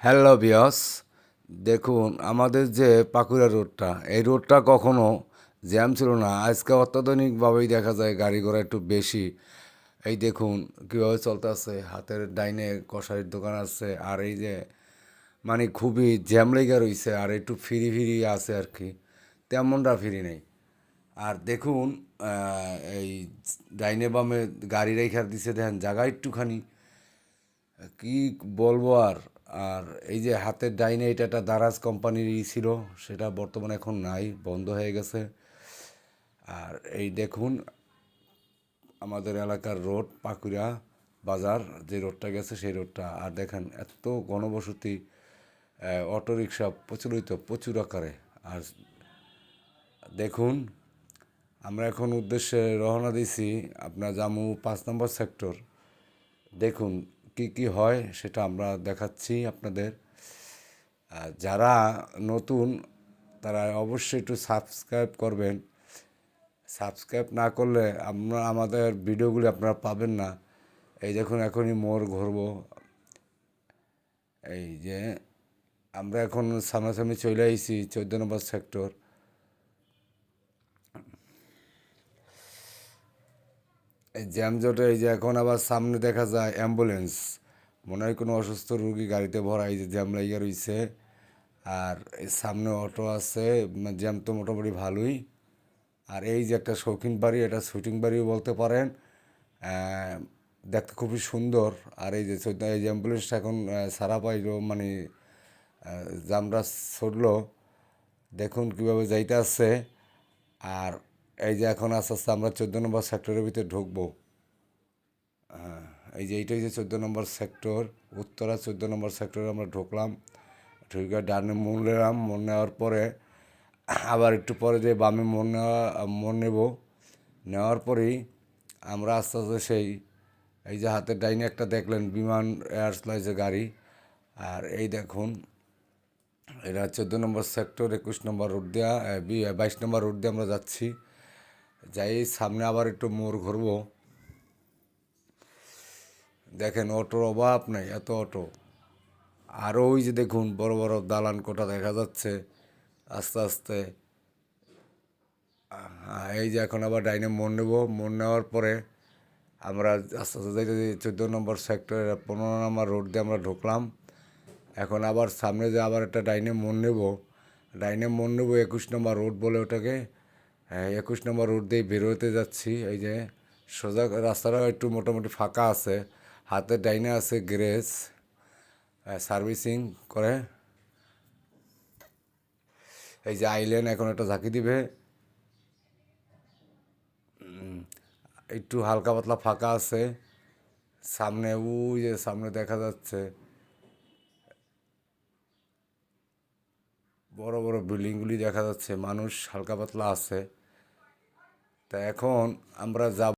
Hello বিয়স, দেখুন আমাদের যে পাকুড়া রোডটা, এই রোডটা কখনো জ্যাম ছিল না। আজকে অত্যাধুনিকভাবেই দেখা যায় গাড়ি ঘোড়া একটু বেশি। এই দেখুন কীভাবে চলতেছে, হাতের ডাইনে কষারির দোকান আছে, আর এই যে মানে খুবই জ্যাম লেগে রয়েছে, আর একটু ফিরি ফিরি আছে আর কি, তেমনটা ফিরি নেই। আর দেখুন এই ডাইনে বামে গাড়ি রেখে দিছে, দেখেন জায়গা একটুখানি কি বলবো আর। আর এই যে হাতের ডাইনে এটা একটা দারাজ কোম্পানির ছিল, সেটা বর্তমানে এখন নাই, বন্ধ হয়ে গেছে। আর এই দেখুন আমাদের এলাকার রোড পাকুড়া বাজার, যে রোডটা গেছে সেই রোডটা। আর দেখেন এত ঘনবসতি, অটোরিকশা প্রচলিত প্রচুর আকারে। আর দেখুন আমরা এখন উদ্দেশ্যে রওনা দিছি আপনার জামু 5 নম্বর সেক্টর। দেখুন কি কি হয় সেটা আমরা দেখাচ্ছি আপনাদের। যারা নতুন তারা অবশ্যই একটু সাবস্ক্রাইব করবেন। সাবস্ক্রাইব না করলে আমাদের ভিডিওগুলি আপনারা পাবেন না। এই দেখুন এখনই মোড় ঘুরবো, এই যে আমরা এখন সামনাসামনি চলে আইছি 14 নম্বর সেক্টর। এই জ্যামজটে এই যে এখন আবার সামনে দেখা যায় অ্যাম্বুলেন্স, মনে হয় কোনো অসুস্থ রুগী গাড়িতে ভরা, এই যে জ্যাম লাগিয়ে রয়েছে। আর এই সামনে অটো আছে, জ্যাম তো মোটামুটি ভালোই। আর এই যে একটা শৌখিন বাড়ি, এটা শুটিং বাড়িও বলতে পারেন। দেখতে খুবই সুন্দর। আর এই যে এই যে অ্যাম্বুলেন্সটা এখন সারা পাইলো, মানে জামরা ছুটলো, দেখুন কীভাবে যাইতে আসছে। আর এই যে এখন আস্তে আস্তে আমরা 14 নম্বর সেক্টরের ভিতরে ঢুকবো। এই যে এইটাই যে 14 নম্বর সেক্টর, উত্তরা 14 নম্বর সেক্টরে আমরা ঢুকলাম। ঢুকে ডানে মোড় নিলাম, মোড় নেওয়ার পরে আবার একটু পরে যে বামে মোড় নেব। নেওয়ার পরেই আমরা আস্তে আস্তে সেই এই যে হাতের ডাইনে একটা দেখলেন বিমান এয়ারলাইন্সের গাড়ি। আর এই দেখুন এটা 14 নম্বর সেক্টর, 21 নম্বর রোড দেওয়া, 22 নম্বর রোড দিয়ে আমরা যাচ্ছি। যাই সামনে আবার একটু মোড় ঘুরবো। দেখেন অটোর অভাব নাই, এত অটো। আরও ওই যে দেখুন বড় বড় দালান কোঠা দেখা যাচ্ছে আস্তে আস্তে। এই যে এখন আবার ডাইনে মোড় নেব, মোড় নেওয়ার পরে আমরা আস্তে আস্তে যাইতে 14 নম্বর সেক্টরের 15 নম্বর রোড দিয়ে আমরা ঢুকলাম। এখন আবার সামনে যে আবার একটা ডাইনে মোড় নেব, ডাইনে মোড় নেব 21 নম্বর রোড বলে ওটাকে। হ্যাঁ, 21 নম্বর রোড দিয়ে বেরোতে যাচ্ছি। এই যে সোজা রাস্তাটাও একটু মোটামুটি ফাঁকা আছে। হাতের ডাইনে আছে গ্যারেজ, সার্ভিসিং করে। এই যে আইলেন এখন একটা ঝাঁকি দিবে, একটু হালকা পাতলা ফাঁকা আছে। সামনে ওই যে সামনে দেখা যাচ্ছে বড় বড় বিল্ডিংগুলি দেখা যাচ্ছে, মানুষ হালকা পাতলা আছে। তা এখন আমরা যাব